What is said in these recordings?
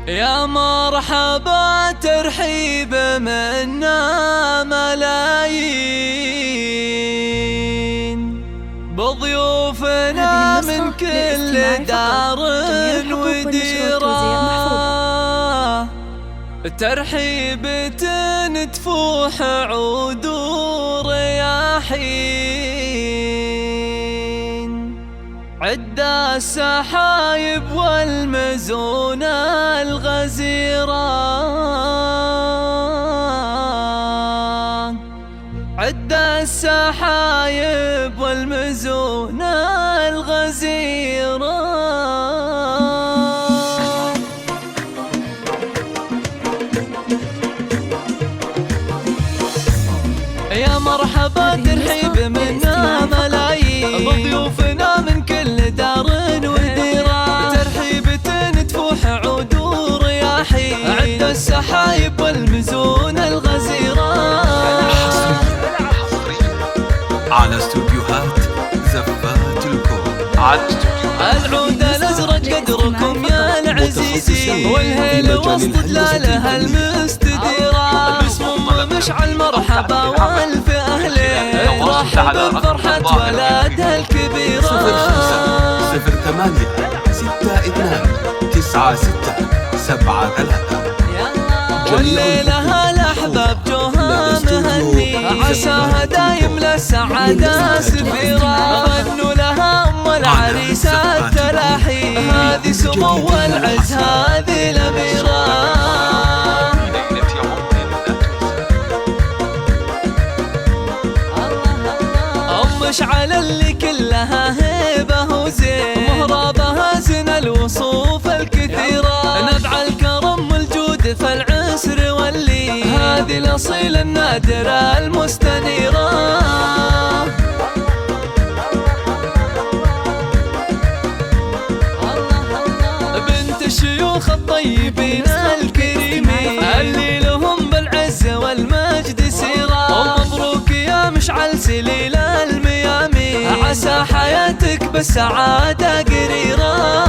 يا مرحبا ترحيب منا ملايين بضيوفنا من كل دار وديرة، ترحيب تفوح عود ورياحين، عدة السحايب والمزون الغزيرة، عدة السحايب والمزون الغزيرة. يا مرحبا ترحيب منا ملايين بضيوفنا من كل دار وديرة، ترحيب تفوح عود ورياحين، عد السحايب والمزون الغزيرة. على استوديوهات زفات الكون، العود الازرق قدركم يا العزيزين، والهيل وسط دلالها المستديرة، باسم مشعل مرحبا والف اهلين، رحب بفرحة ولادها الكبيرة. 0508296673 والليلة الأحباب جوها مهني، عساها دايم للسعادة سفيرة، غنوا لها أم العريس التلاحي، هذه سمو العز هذه الأميرة. أم مشعل اللي كلها هيبة وزين، مهرابها زين الوصوف الكثيرة، نبع الكرم والجود فالعسر واللي، هذه الأصيلة النادرة المستنيرة. بنت الشيوخ الطيبين الكريمين، اللي لهم بالعز والمجد سيرة، ومبروك يا مشعل سليل الميامين، عسى حياتك بالسعادة قريرة.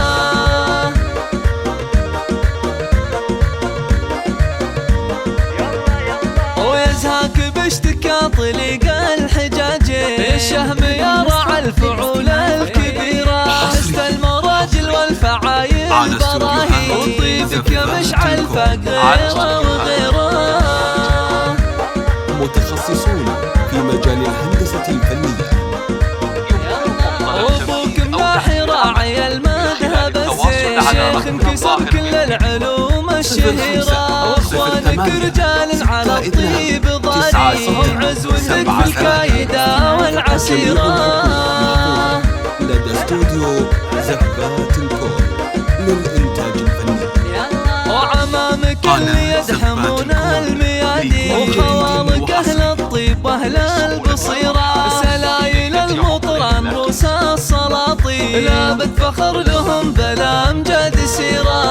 ويزهاك باشتكى طليق الحجاجين، الشهم يرعى الفعول الكبيرة، حسن المراجل والفعايل براهين، وطيبك يا مشعل فغيره وغيره. متخصصون في مجال الهندسة الفنية، وابوك مناحي راعي المذهب الزين، شيخ انكسر كل العلوم الشهيرة، واخوانك رجال على الطيب ضاري، وعزوتك في الكايدة والعسيرة. لدى استوديو زفات الكون للإنتاج الفني، وعمامك اللي يدحمون الميادين، وخوالك أهل الطيب وأهل البصيرة، سلايل المطران روس السلاطين، لا بتفخر لهم بلا أمجاد سيرة.